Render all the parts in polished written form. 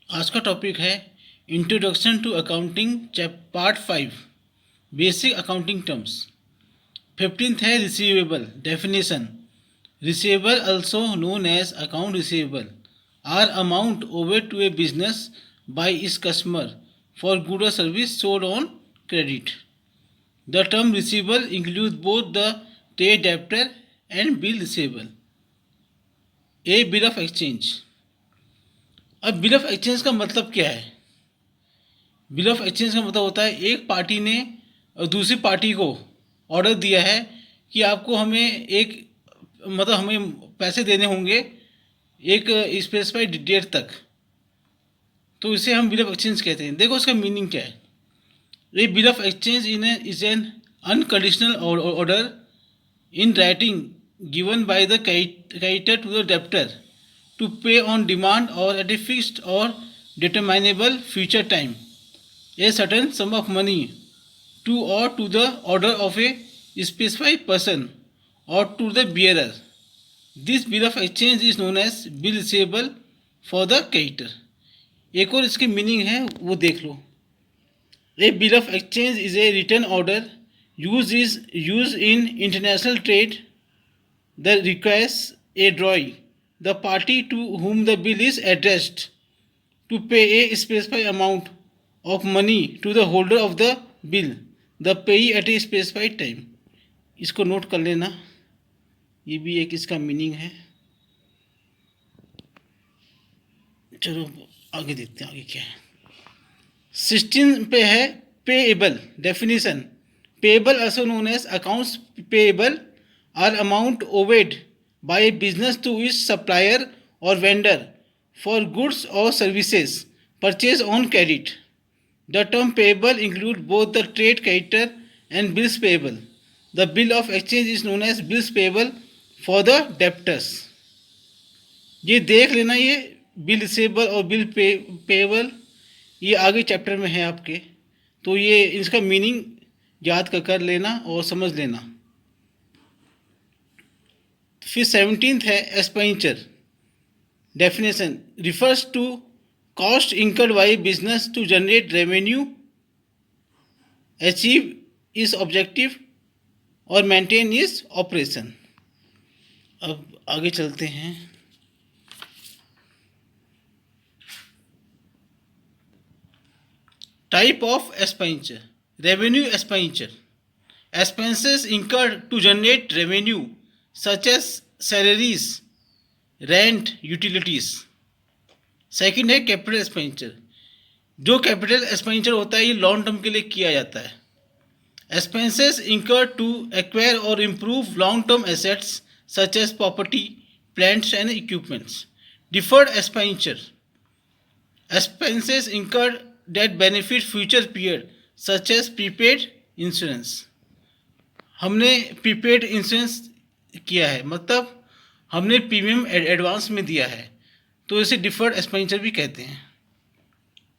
आज का टॉपिक है introduction to accounting part 5 basic accounting terms. 15th है receivable definition. Receivable also known as account receivable are amount owed to a business by its customer for good or service sold on credit. The term receivable includes both the trade debtor and bill receivable. A bill of exchange। अब bill of exchange का मतलब क्या है? Bill of exchange का मतलब होता है एक पार्टी ने दूसरी पार्टी को ऑर्डर दिया है कि आपको हमें हमें पैसे देने होंगे एक स्पेसिफाइड डेट तक, तो इसे हम बिल ऑफ एक्सचेंज कहते हैं। देखो उसका मीनिंग क्या है। ये bill of exchange is an unconditional order in writing given by the creditor to the debtor to pay on demand or at a fixed or determinable future time a certain sum of money to the order of a specified person or to the bearer. This bill of exchange is known as bill receivable for the creditor. एक और इसकी meaning है वो देख लो। A bill of exchange is a written order used in international trade that requires a drawing the party to whom the bill is addressed to pay a specified amount of money to the holder of the bill, the payee at a specified time. इसको note कर लेना, ये भी एक इसका meaning है। चलो आगे देखते हैं आगे क्या है। 16 पे है payable definition. Payable also known as accounts payable are amount owed by a business to its supplier or vendor for goods or services purchased on credit. The term payable includes both the trade creditor and bills payable. The bill of exchange is known as bills payable for the debtors. ये देख लेना, ये bill receivable और bill payable ये आगे chapter में है आपके, तो ये इसका मीनिंग याद कर लेना और समझ लेना। फिर 17th है expenditure definition. Refers to cost incurred by business to generate revenue, achieve its objective और मेंटेन इस ऑपरेशन। अब आगे चलते हैं। Type of expenditure. Revenue expenditure, expenses incurred to generate revenue such as salaries, rent, utilities. Second है capital expenditure. जो capital expenditure होता है ये लॉन्ग टर्म के लिए किया जाता है। Expenses incurred to acquire or improve long term assets such as property, plants and equipments. Deferred expenditure, expenses incurred that benefit future period such as prepaid insurance. हमने prepaid insurance किया है, मतलब हमने प्रीमियम एडवांस में दिया है, तो इसे डिफर्ड एक्सपेंडिचर भी कहते हैं।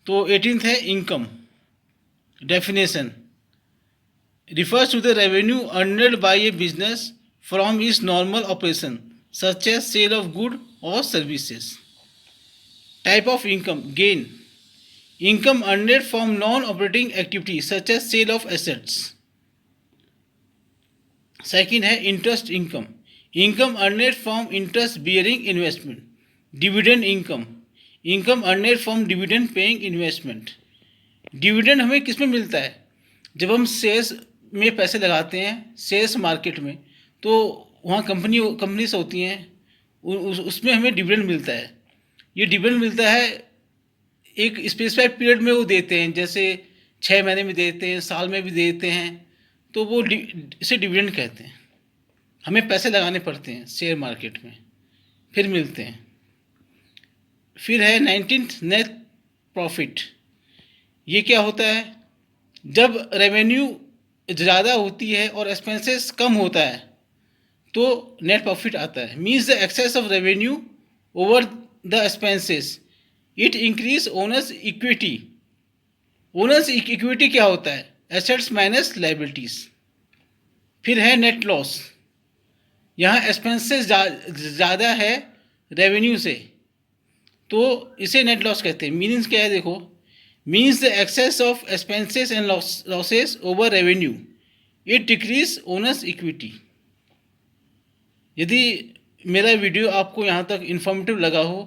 तो 18th है income definition. Refers to the revenue earned by a business from its normal operation such as sale of good और services. Type of income gain, income earned from non operating activity such as sale of assets. Second है interest income, income earned from interest bearing investment. Dividend income, income earned from dividend paying investment. Dividend हमें किस में मिलता है? जब हम shares में पैसे लगाते हैं शेयर्स मार्केट में, तो वहाँ कंपनीज होती हैं, उसमें हमें डिविडेंड मिलता है। ये डिविडेंड मिलता है एक स्पेसिफाइड पीरियड में वो देते हैं, जैसे 6 महीने में देते हैं, साल में भी देते हैं, तो वो इसे डिविडेंड कहते हैं। हमें पैसे लगाने पड़ते हैं शेयर मार्केट में, फिर मिलते हैं। फिर है 19th नेट प्रॉफिट। ये क्या होता है? जब रेवेन्यू ज़्यादा होती है और एक्सपेंसेस कम होता है तो नेट प्रॉफिट आता है। Means the excess of revenue over the expenses, it increase owner's equity. Owner's equity क्या होता है? Assets minus liabilities. फिर है नेट लॉस। यहाँ एक्सपेंसेस ज़्यादा है रेवेन्यू से, तो इसे नेट लॉस कहते हैं। मीनिंग्स क्या है देखो, means the excess of expenses and losses over revenue, it decrease owner's equity. यदि मेरा वीडियो आपको यहाँ तक इन्फॉर्मेटिव लगा हो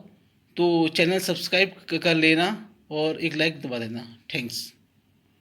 तो चैनल सब्सक्राइब कर लेना और एक लाइक दबा देना। थैंक्स।